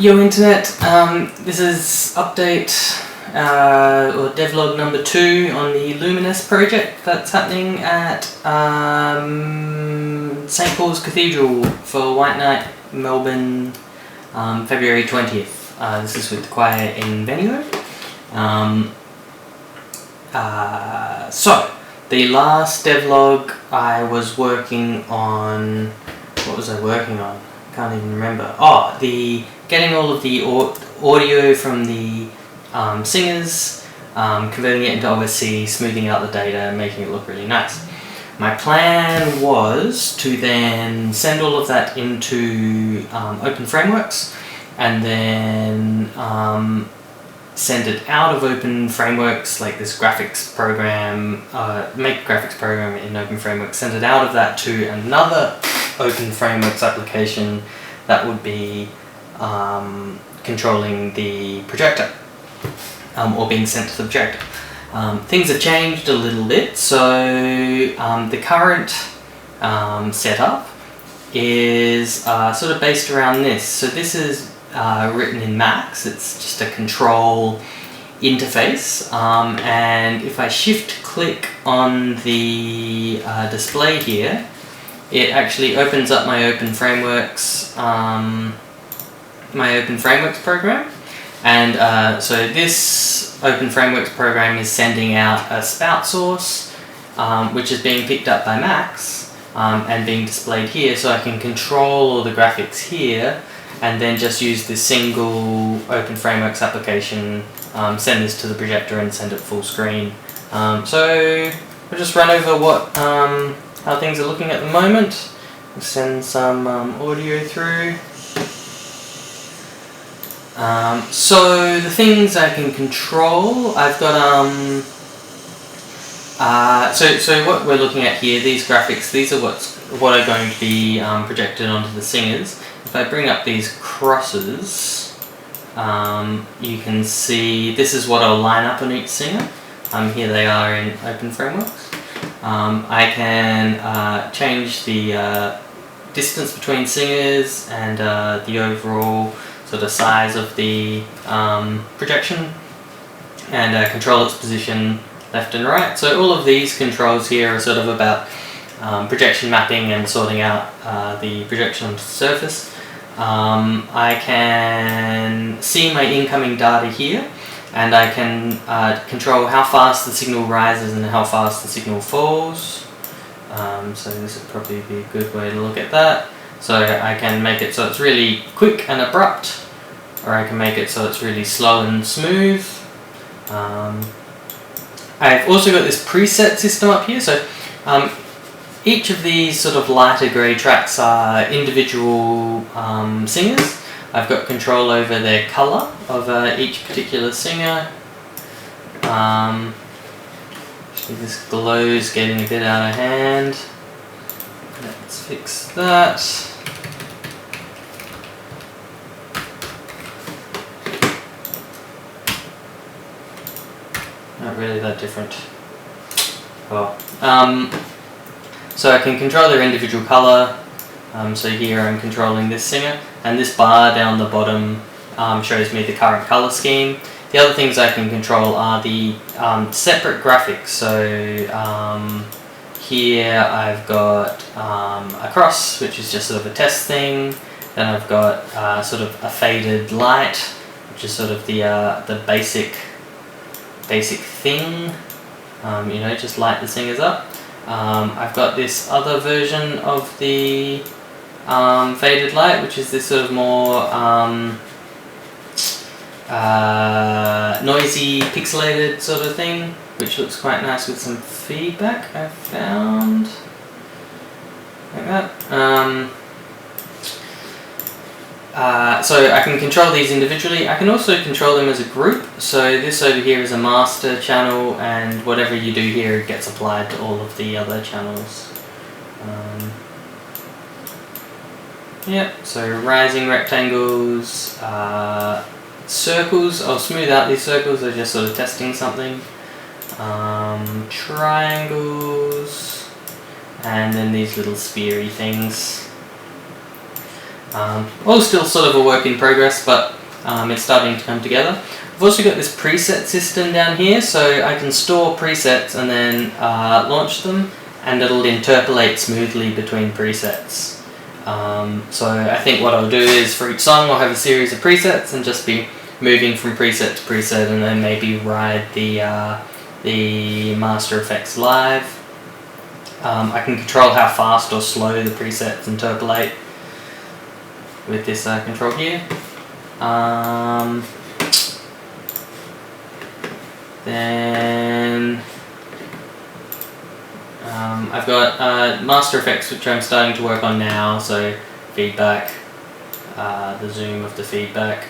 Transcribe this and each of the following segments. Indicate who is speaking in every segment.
Speaker 1: Yo Internet, this is update or devlog number 2 on the Luminesce project that's happening at St Paul's Cathedral for White Night, Melbourne, February 20th. This is with the choir in Venue. So, the last devlog I was working on, what was I working on? Can't even remember. Oh, getting all of the audio from the singers, converting it into OSC, smoothing out the data, making it look really nice. My plan was to then send all of that into Open Frameworks and then send it out of Open Frameworks, like this graphics program, make a graphics program in Open Frameworks, send it out of that to another Open Frameworks application that would be controlling the projector, or being sent to the projector. Things have changed a little bit, so the current setup is sort of based around this. So this is written in Max. It's just a control interface, and if I shift click on the display here, it actually opens up my Open Frameworks program, and so this Open Frameworks program is sending out a spout source, which is being picked up by Max and being displayed here, so I can control all the graphics here and then just use this single Open Frameworks application, send this to the projector and send it full screen. So we'll just run over what how things are looking at the moment. We'll send some audio through. So the things I can control, I've got so what we're looking at here, these graphics, these are what are going to be projected onto the singers. If I bring up these crosses, you can see this is what I'll line up on each singer. Here they are in Open Frameworks. I can change the distance between singers and the overall sort of size of the projection, and control its position left and right. So all of these controls here are sort of about projection mapping and sorting out the projection onto the surface. I can see my incoming data here, and I can control how fast the signal rises and how fast the signal falls. So this would probably be a good way to look at that. So I can make it so it's really quick and abrupt, or I can make it so it's really slow and smooth. I've also got this preset system up here. So each of these sort of lighter grey tracks are individual singers. I've got control over their colour of each particular singer. This glow's getting a bit out of hand. Let's fix that. Not really that different. Oh. So I can control their individual colour. So here I'm controlling this singer, and this bar down the bottom shows me the current colour scheme. The other things I can control are the separate graphics. So here I've got a cross, which is just sort of a test thing. Then I've got sort of a faded light, which is sort of the basic thing. You know, just light the singers up. I've got this other version of the faded light, which is this sort of more noisy, pixelated sort of thing, which looks quite nice with some feedback I found, like that. So I can control these individually. I can also control them as a group. So this over here is a master channel, and whatever you do here gets applied to all of the other channels. So rising rectangles, circles, I'll smooth out these circles, they're just sort of testing something. Triangles, and then these little speary things. All still sort of a work in progress, but it's starting to come together. I've also got this preset system down here, so I can store presets and then launch them, and it'll interpolate smoothly between presets. So I think what I'll do is for each song I'll have a series of presets and just be moving from preset to preset, and then maybe ride the master effects live. I can control how fast or slow the presets interpolate with this control here. Then I've got master effects, which I'm starting to work on now, so feedback, the zoom of the feedback.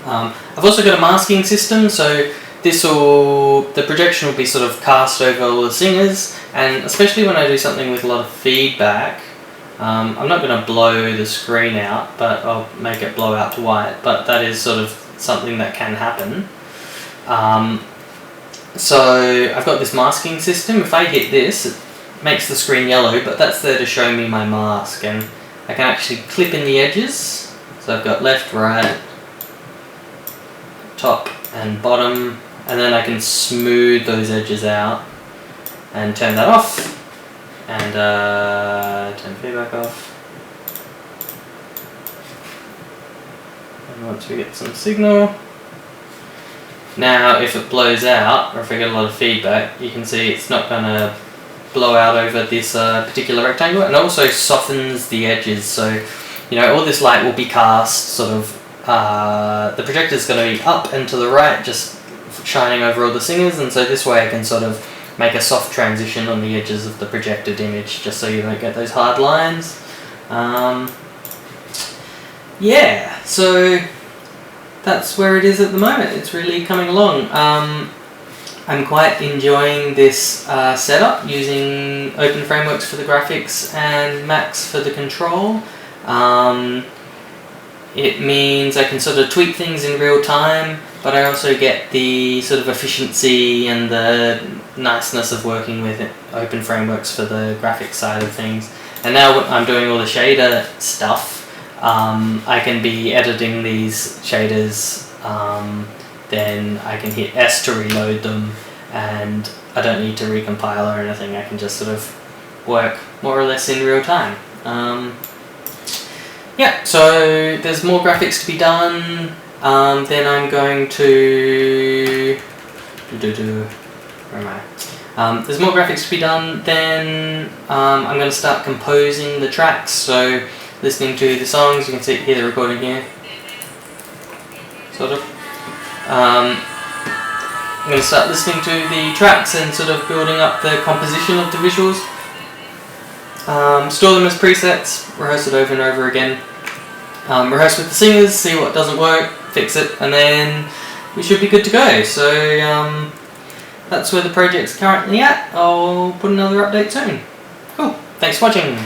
Speaker 1: I've also got a masking system, so the projection will be sort of cast over all the singers, and especially when I do something with a lot of feedback, I'm not going to blow the screen out, but I'll make it blow out to white, but that is sort of something that can happen. So I've got this masking system. If I hit this, it makes the screen yellow, but that's there to show me my mask, and I can actually clip in the edges. So I've got left, right, top and bottom, and then I can smooth those edges out and turn that off, and turn feedback off. And once we get some signal, now if it blows out, or if I get a lot of feedback, you can see it's not going to blow out over this particular rectangle, and it also softens the edges, so all this light will be cast sort of, the projector is going to be up and to the right, just shining over all the singers, and so this way I can sort of make a soft transition on the edges of the projected image, just so you don't get those hard lines. Yeah, so that's where it is at the moment. It's really coming along. I'm quite enjoying this setup, using open frameworks for the graphics and Max for the control. It means I can sort of tweak things in real time, but I also get the sort of efficiency and the niceness of working with open frameworks for the graphics side of things. And now I'm doing all the shader stuff. I can be editing these shaders, then I can hit S to reload them, and I don't need to recompile or anything. I can just sort of work more or less in real time. Yeah, so there's more graphics to be done. Then I'm going to... Where am I? There's more graphics to be done. Then I'm going to start composing the tracks. So listening to the songs, you can hear the recording here. Sort of. I'm going to start listening to the tracks and sort of building up the composition of the visuals. Store them as presets, rehearse it over and over again. Rehearse with the singers, see what doesn't work, fix it, and then we should be good to go. So that's where the project's currently at. I'll put another update soon. Cool. Thanks for watching.